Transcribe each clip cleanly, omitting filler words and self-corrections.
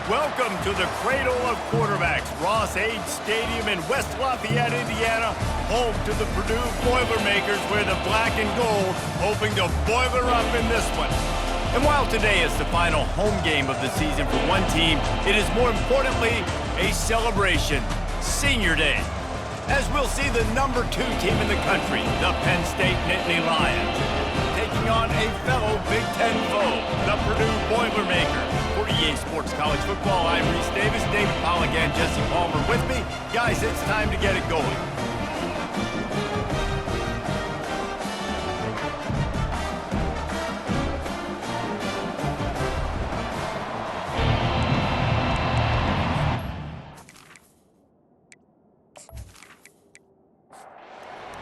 Welcome to the cradle of quarterbacks, Ross Age Stadium in West Lafayette, Indiana, home to the Purdue Boilermakers, where the black and gold hoping to boiler up in this one. And while today is the final home game of the season for one team, it is more importantly a celebration, Senior Day, as we'll see the number 2 team in the country, the Penn State Nittany Lions, taking on a fellow Big Ten foe, the Purdue Boilermakers. For EA Sports College Football, I'm Reese Davis, David Pollack, and Jesse Palmer with me. Guys, it's time to get it going.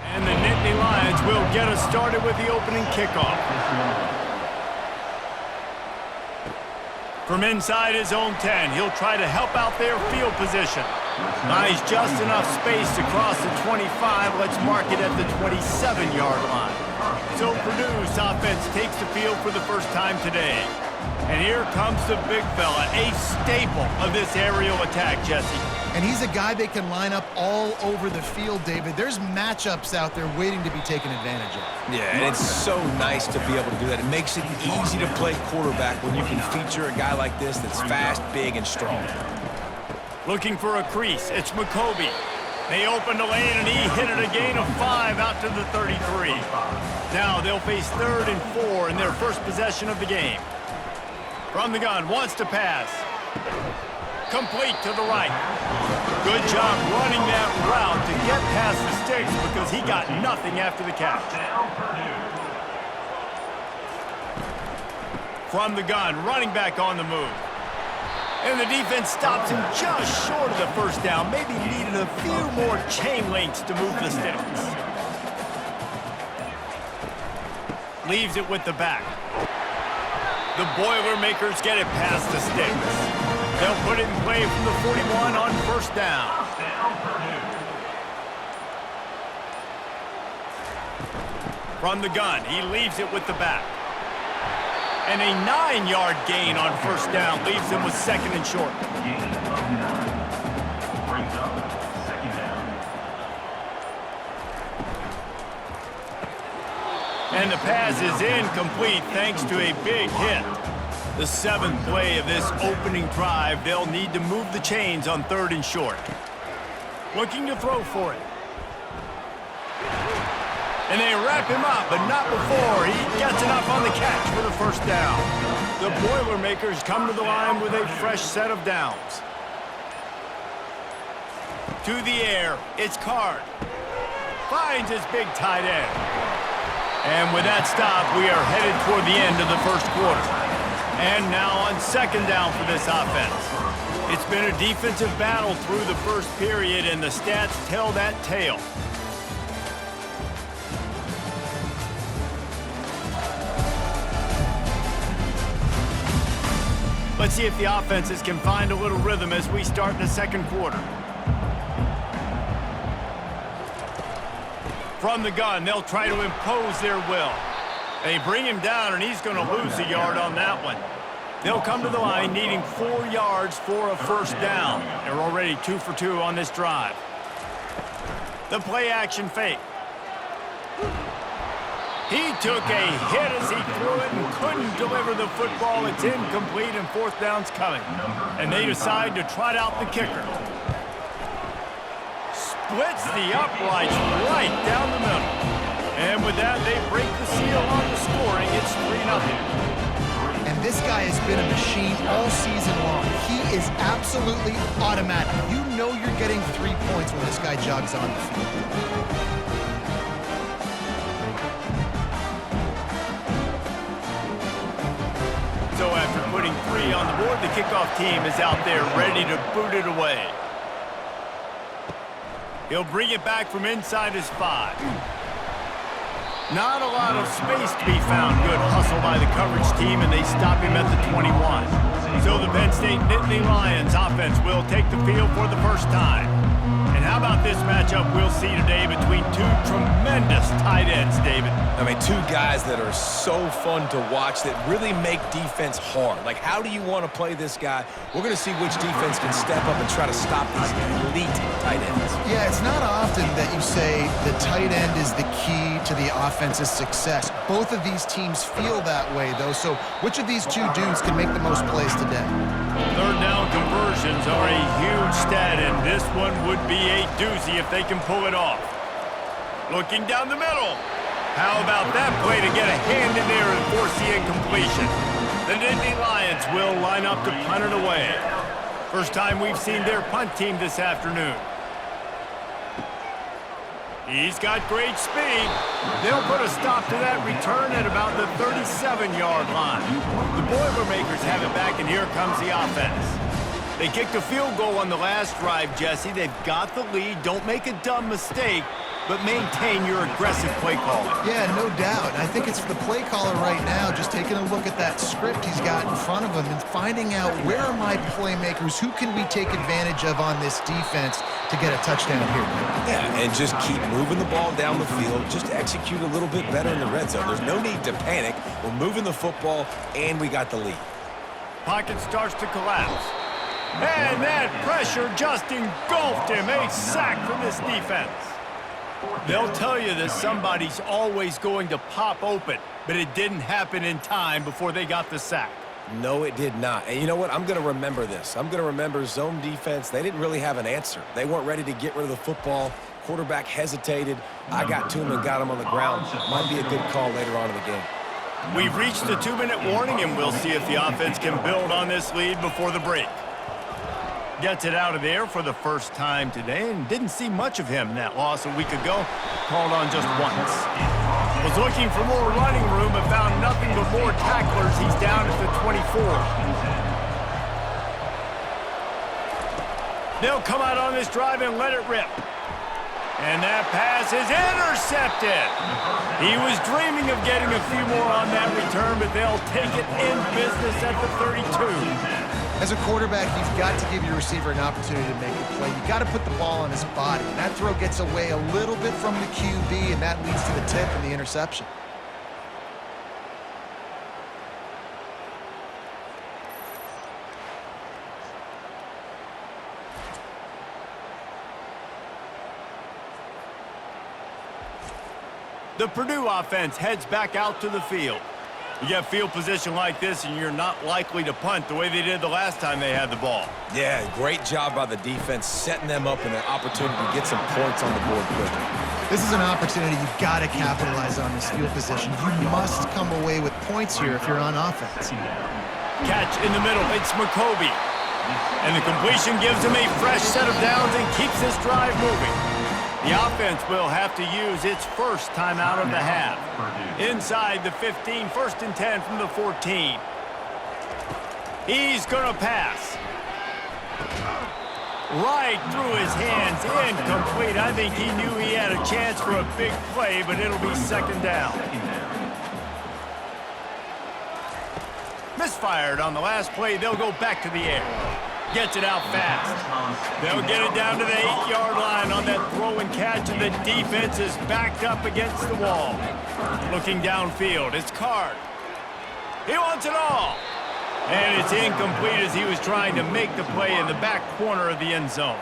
And the Nittany Lions will get us started with the opening kickoff. From inside his own 10, he'll try to help out their field position. Buys just enough space to cross the 25. Let's mark it at the 27-yard line. So Purdue's offense takes the field for the first time today. And here comes the big fella, a staple of this aerial attack, Jesse. And he's a guy they can line up all over the field, David. There's matchups out there waiting to be taken advantage of. Yeah, and it's so nice to be able to do that. It makes it easy to play quarterback when you can feature a guy like this that's fast, big, and strong. Looking for a crease, it's McCoby. They opened the lane, and he hit it a gain of 5 out to the 33. Now they'll face 3rd and 4 in their first possession of the game. From the gun, wants to pass. Complete to the right. Good job running that route to get past the sticks because he got nothing after the catch. From the gun, running back on the move. And the defense stops him just short of the first down. Maybe needed a few more chain links to move the sticks. Leaves it with the back. The Boilermakers get it past the sticks. They'll put it in play from the 41 on first down. From the gun, he leaves it with the back. And a 9-yard gain on first down leaves him with 2nd and short. And the pass is incomplete thanks to a big hit. The 7th play of this opening drive, they'll need to move the chains on 3rd and short. Looking to throw for it. And they wrap him up, but not before he gets enough on the catch for the first down. The Boilermakers come to the line with a fresh set of downs. To the air, it's Card. Finds his big tight end. And with that stop, we are headed toward the end of the first quarter. And now on 2nd down for this offense. It's been a defensive battle through the first period, and the stats tell that tale. Let's see if the offenses can find a little rhythm as we start the second quarter. From the gun, they'll try to impose their will. They bring him down, and he's going to lose a yard on that one. They'll come to the line needing 4 yards for a first down. They're already 2 for 2 on this drive. The play-action fake. He took a hit as he threw it and couldn't deliver the football. It's incomplete, and 4th down's coming. And they decide to trot out the kicker. Splits the uprights right down the middle. And with that, they break the seal on the scoring. It's 3-0. And this guy has been a machine all season long. He is absolutely automatic. You know you're getting 3 points when this guy jogs on the field. So after putting 3 on the board, the kickoff team is out there ready to boot it away. He'll bring it back from inside his 5. Not a lot of space to be found. Good hustle by the coverage team, and they stop him at the 21. So the Penn State Nittany Lions offense will take the field for the first time. And how about this matchup we'll see today between two tremendous tight ends, David? I mean, two guys that are so fun to watch that really make defense hard. Like, how do you want to play this guy? We're going to see which defense can step up and try to stop these elite tight ends. Yeah, it's not often that you say the tight end is the key to the offense's success. Both of these teams feel that way, though, so which of these two dudes can make the most plays today? Third down conversions are a huge stat, and this one would be a doozy if they can pull it off. Looking down the middle. How about that play to get a hand in there and force the incompletion? The Nittany Lions will line up to punt it away. First time we've seen their punt team this afternoon. He's got great speed. They'll put a stop to that return at about the 37-yard line. The Boilermakers have it back, and here comes the offense. They kicked a field goal on the last drive, Jesse. They've got the lead. Don't make a dumb mistake, but maintain your aggressive play calling. Yeah, no doubt. I think it's the play caller right now just taking a look at that script he's got in front of him and finding out where are my playmakers, who can we take advantage of on this defense to get a touchdown here. Yeah, and just keep moving the ball down the field. Just execute a little bit better in the red zone. There's no need to panic. We're moving the football, and we got the lead. Pocket starts to collapse. And that pressure just engulfed him. A sack from this defense. They'll tell you that somebody's always going to pop open, but it didn't happen in time before they got the sack. No, it did not. And you know what? I'm going to remember this. I'm going to remember zone defense. They didn't really have an answer. They weren't ready to get rid of the football. Quarterback hesitated. I got to him and got him on the ground. Might be a good call later on in the game. We've reached the 2-minute warning, and we'll see if the offense can build on this lead before the break. Gets it out of there for the first time today, and didn't see much of him in that loss a week ago. Called on just once. Was looking for more running room, but found nothing but more tacklers. He's down at the 24. They'll come out on this drive and let it rip. And that pass is intercepted. He was dreaming of getting a few more on that return, but they'll take it in business at the 32. As a quarterback, you've got to give your receiver an opportunity to make the play. You've got to put the ball on his body. And that throw gets away a little bit from the QB, and that leads to the tip and the interception. The Purdue offense heads back out to the field. You get field position like this, and you're not likely to punt the way they did the last time they had the ball. Yeah, great job by the defense, setting them up in an opportunity to get some points on the board quickly. This is an opportunity you've got to capitalize on this field position. You must come away with points here if you're on offense. Catch in the middle. It's McCoby. And the completion gives him a fresh set of downs and keeps this drive moving. The offense will have to use its first timeout of the half. Inside the 15, 1st and 10 from the 14. He's going to pass. Right through his hands, incomplete. I think he knew he had a chance for a big play, but it'll be second down. Misfired on the last play. They'll go back to the air. Gets it out fast. They'll get it down to the 8-yard line on that throw and catch, and the defense is backed up against the wall. Looking downfield, it's Card. He wants it all. And it's incomplete as he was trying to make the play in the back corner of the end zone.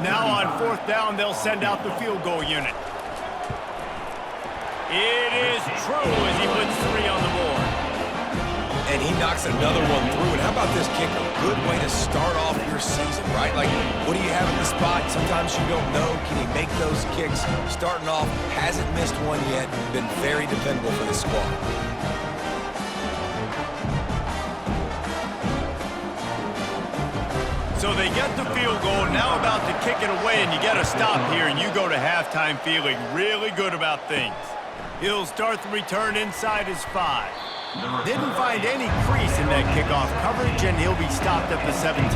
Now on 4th down, they'll send out the field goal unit. It is true as he puts 3 on the board. And he knocks another one through. And how about this kicker? Good way to start off your season, right? Like, what do you have in the spot? Sometimes you don't know. Can he make those kicks? Starting off, hasn't missed one yet. Been very dependable for this squad. So they get the field goal, now about to kick it away, and you get a stop here, and you go to halftime feeling really good about things. He'll start the return inside his 5. Didn't find any crease in that kickoff coverage, and he'll be stopped at the 17.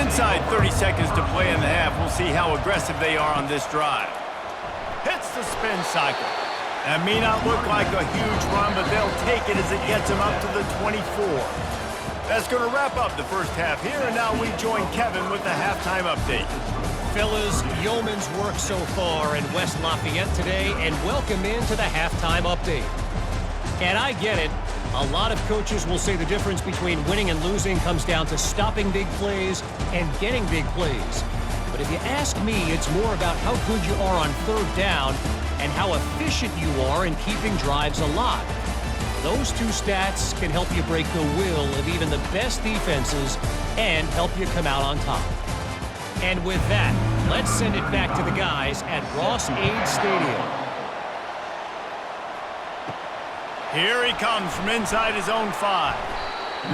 Inside 30 seconds to play in the half. We'll see how aggressive they are on this drive. Hits the spin cycle. That may not look like a huge run, but they'll take it as it gets them up to the 24. That's going to wrap up the first half here, and now we join Kevin with the halftime update. fellas, yeoman's work so far in West Lafayette today, and welcome into the halftime update. And I get it. A lot of coaches will say the difference between winning and losing comes down to stopping big plays and getting big plays. But if you ask me, it's more about how good you are on third down and how efficient you are in keeping drives alive. Those two stats can help you break the will of even the best defenses and help you come out on top. And with that, let's send it back to the guys at Ross-Ade Stadium. Here he comes from inside his own 5.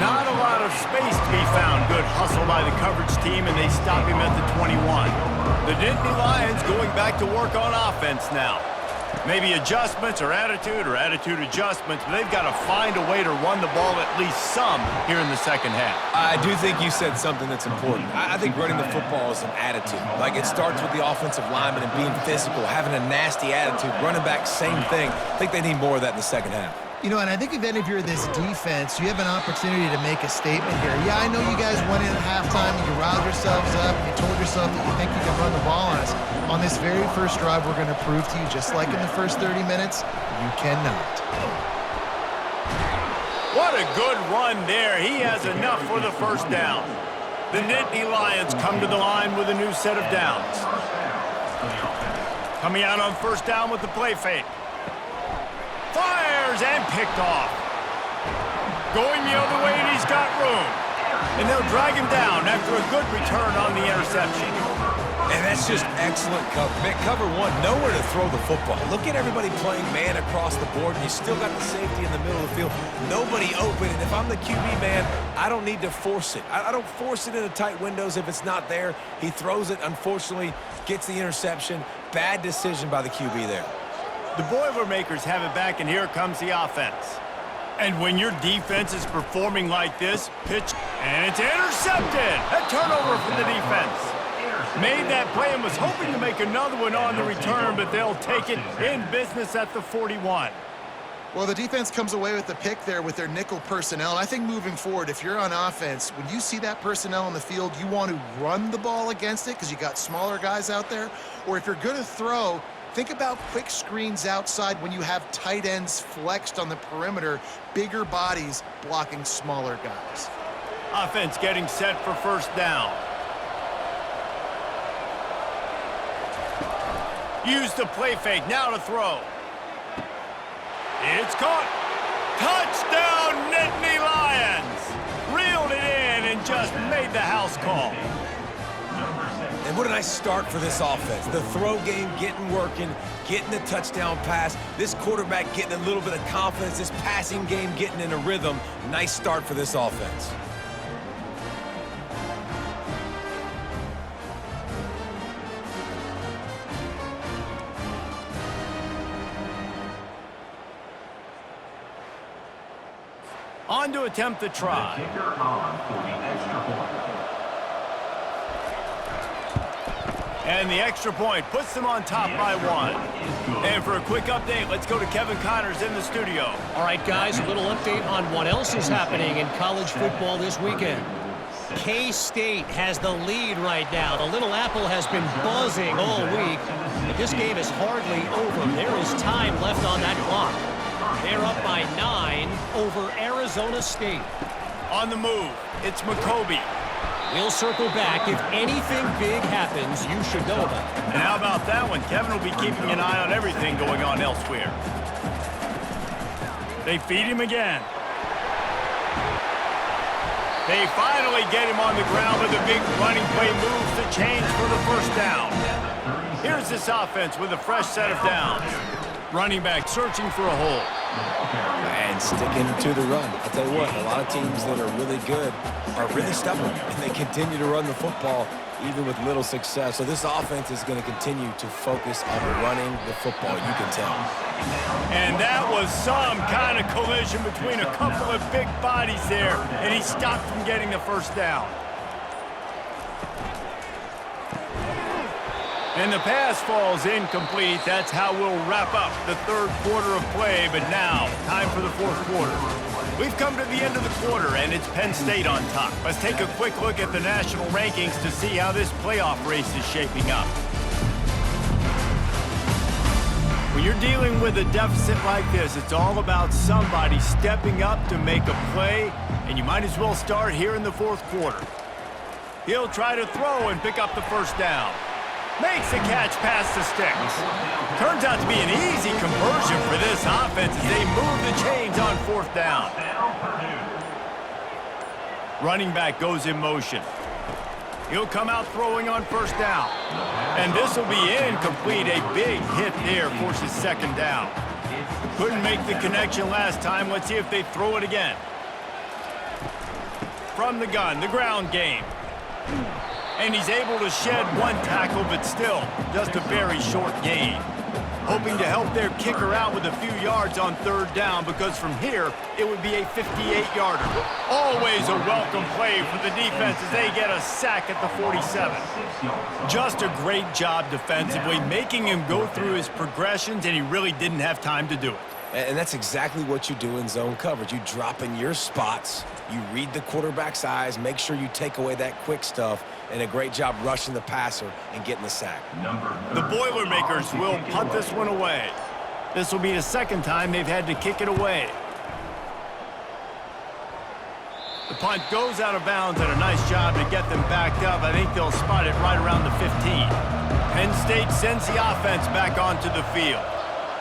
Not a lot of space to be found. Good hustle by the coverage team, and they stop him at the 21. The Nittany Lions going back to work on offense now. Maybe adjustments or attitude adjustments, but they've got to find a way to run the ball at least some here in the second half. I do think you said something that's important. I think running the football is an attitude. Like, it starts with the offensive lineman and being physical, having a nasty attitude. Running back, same thing. I think they need more of that in the second half. You know, and I think if you're this defense, you have an opportunity to make a statement here. Yeah, I know you guys went in at halftime and you riled yourselves up and you told yourself that you think you can run the ball on us. On this very first drive, we're going to prove to you, just like in the first 30 minutes, you cannot. What a good run there. He has enough for the first down. The Nittany Lions come to the line with a new set of downs. Coming out on first down with the play fake. Fires and picked off. Going the other way, and he's got room. And they'll drag him down after a good return on the interception. And that's just excellent cover. Man, cover one, nowhere to throw the football. Look at everybody playing man across the board, and you still got the safety in the middle of the field. Nobody open, and if I'm the QB man, I don't need to force it. I don't force it into tight windows if it's not there. He throws it, unfortunately, gets the interception. Bad decision by the QB there. The Boilermakers have it back, and here comes the offense. And when your defense is performing like this, pitch, and it's intercepted. A turnover from the defense. Made that play and was hoping to make another one on the return, but they'll take it in business at the 41. Well, the defense comes away with the pick there with their nickel personnel. And I think moving forward, if you're on offense, when you see that personnel on the field, you want to run the ball against it because you got smaller guys out there. Or if you're going to throw, think about quick screens outside when you have tight ends flexed on the perimeter, bigger bodies blocking smaller guys. Offense getting set for first down. Use the play fake, now to throw. It's caught. Touchdown, Nittany Lions! Reeled it in and just made the house call. And what a nice start for this offense. The throw game getting working, getting the touchdown pass. This quarterback getting a little bit of confidence. This passing game getting in a rhythm. Nice start for this offense. On to attempt the try. And the extra point puts them on top by 1. And for a quick update, let's go to Kevin Connors in the studio. All right, guys, a little update on what else is happening in college football this weekend. K-State has the lead right now. The Little Apple has been buzzing all week, but this game is hardly over. There is time left on that clock. They're up by 9 over Arizona State. On the move, it's McCoby. We'll circle back. If anything big happens, you should know about it. And how about that one? Kevin will be keeping an eye on everything going on elsewhere. They feed him again. They finally get him on the ground with a big running play moves the chains for the first down. Here's this offense with a fresh set of downs. Running back searching for a hole. And sticking to the run. I'll tell you what, a lot of teams that are really good are really stubborn, and they continue to run the football even with little success. So this offense is going to continue to focus on running the football, you can tell. And that was some kind of collision between a couple of big bodies there, and he stopped from getting the first down. And the pass falls incomplete. That's how we'll wrap up the third quarter of play. But now, time for the fourth quarter. We've come to the end of the quarter, and it's Penn State on top. Let's take a quick look at the national rankings to see how this playoff race is shaping up. When you're dealing with a deficit like this, it's all about somebody stepping up to make a play, and you might as well start here in the fourth quarter. He'll try to throw and pick up the first down. Makes the catch past the sticks. Turns out to be an easy conversion for this offense as they move the chains on fourth down. Running back goes in motion. He'll come out throwing on first down. And this will be incomplete. A big hit there forces second down. Couldn't make the connection last time. Let's see if they throw it again. From the gun, the ground game. And he's able to shed one tackle, but still just a very short gain. Hoping to help their kicker out with a few yards on third down, because from here, it would be a 58-yarder. Always a welcome play for the defense as they get a sack at the 47. Just a great job defensively, making him go through his progressions, and he really didn't have time to do it. And that's exactly what you do in zone coverage. You drop in your spots, you read the quarterback's eyes, make sure you take away that quick stuff, and a great job rushing the passer and getting the sack. The Boilermakers will punt this one away. This will be the second time they've had to kick it away. The punt goes out of bounds, and a nice job to get them backed up. I think they'll spot it right around the 15. Penn State sends the offense back onto the field.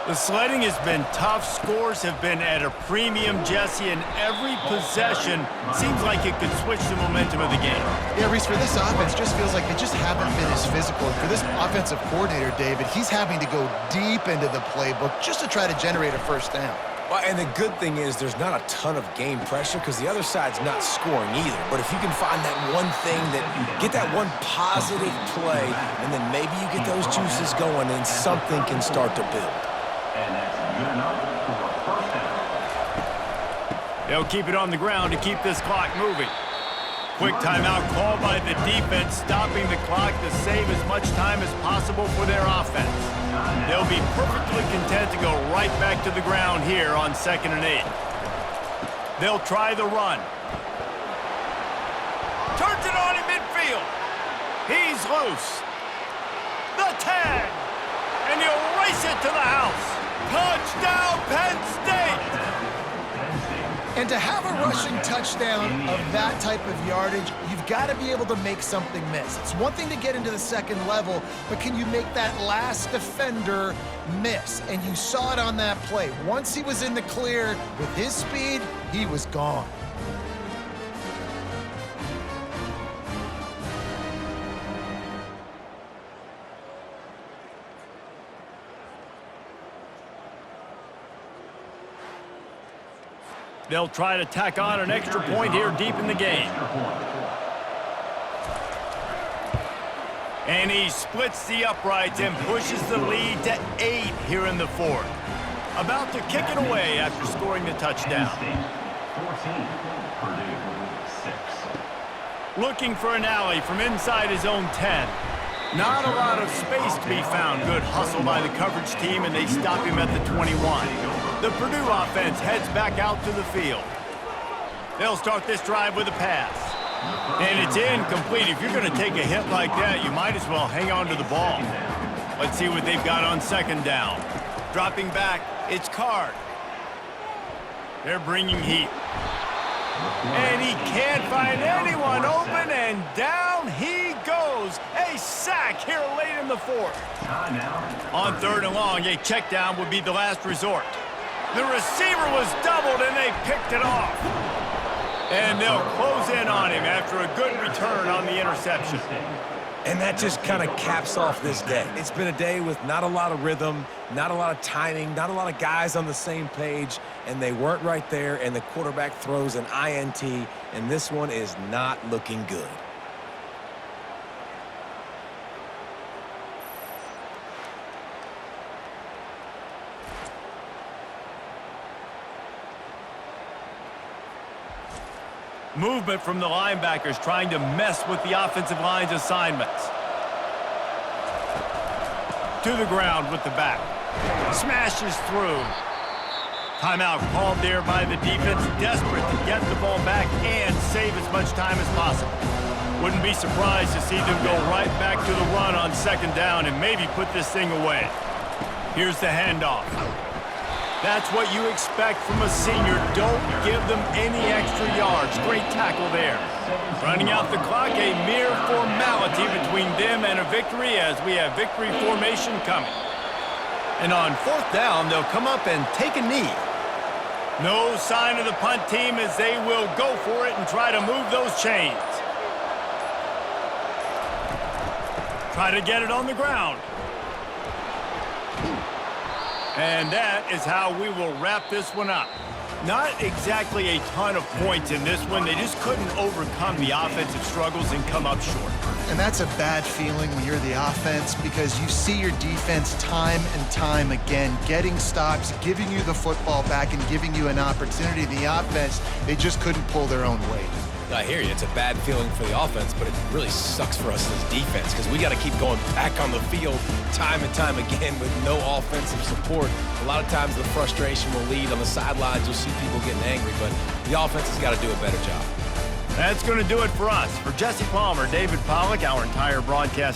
The sledding has been tough. Scores have been at a premium, Jesse, and every possession seems like it could switch the momentum of the game. Yeah, Reese, for this offense, just feels like they just haven't been as physical. And for this offensive coordinator, David, he's having to go deep into the playbook just to try to generate a first down. Well, and the good thing is there's not a ton of game pressure because the other side's not scoring either. But if you can find that one thing, get that one positive play, and then maybe you get those juices going and something can start to build. And that's good enough for a first down. They'll keep it on the ground to keep this clock moving. Quick timeout called by the defense, stopping the clock to save as much time as possible for their offense. They'll be perfectly content to go right back to the ground here on 2nd and 8. They'll try the run. Turns it on in midfield. He's loose. The tag. And he'll race it to the house. Touchdown, Penn State! And to have a rushing touchdown of that type of yardage, you've got to be able to make something miss. It's one thing to get into the second level, but can you make that last defender miss? And you saw it on that play. Once he was in the clear with his speed, he was gone. They'll try to tack on an extra point here deep in the game. And he splits the uprights and pushes the lead to 8 here in the fourth. About to kick it away after scoring the touchdown. 14, Purdue 6. Looking for an alley from inside his own 10. Not a lot of space to be found. Good hustle by the coverage team, and they stop him at the 21. The Purdue offense heads back out to the field. They'll start this drive with a pass. And it's incomplete. If you're going to take a hit like that, you might as well hang on to the ball. Let's see what they've got on 2nd down. Dropping back, it's Card. They're bringing heat. And he can't find anyone open, and down he goes. A sack here late in the fourth. On 3rd and long, a check down would be the last resort. The receiver was doubled, and they picked it off. And they'll close in on him after a good return on the interception. And that just kind of caps off this day. It's been a day with not a lot of rhythm, not a lot of timing, not a lot of guys on the same page, and they weren't right there, and the quarterback throws an INT, and this one is not looking good. Movement from the linebackers trying to mess with the offensive line's assignments. To the ground with the back. Smashes through. Timeout called there by the defense, desperate to get the ball back and save as much time as possible. Wouldn't be surprised to see them go right back to the run on second down and maybe put this thing away. Here's the handoff. That's what you expect from a senior. Don't give them any extra yards. Great tackle there. Running out the clock, a mere formality between them and a victory as we have victory formation coming. And on fourth down, they'll come up and take a knee. No sign of the punt team as they will go for it and try to move those chains. Try to get it on the ground. And that is how we will wrap this one up. Not exactly a ton of points in this one. They just couldn't overcome the offensive struggles and come up short. And that's a bad feeling when you're the offense because you see your defense time and time again getting stops, giving you the football back and giving you an opportunity. The offense, they just couldn't pull their own weight. I hear you. It's a bad feeling for the offense, but it really sucks for us as defense because we got to keep going back on the field time and time again with no offensive support. A lot of times the frustration will lead on the sidelines. You'll see people getting angry, but the offense has got to do a better job. That's going to do it for us. For Jesse Palmer, David Pollack, our entire broadcast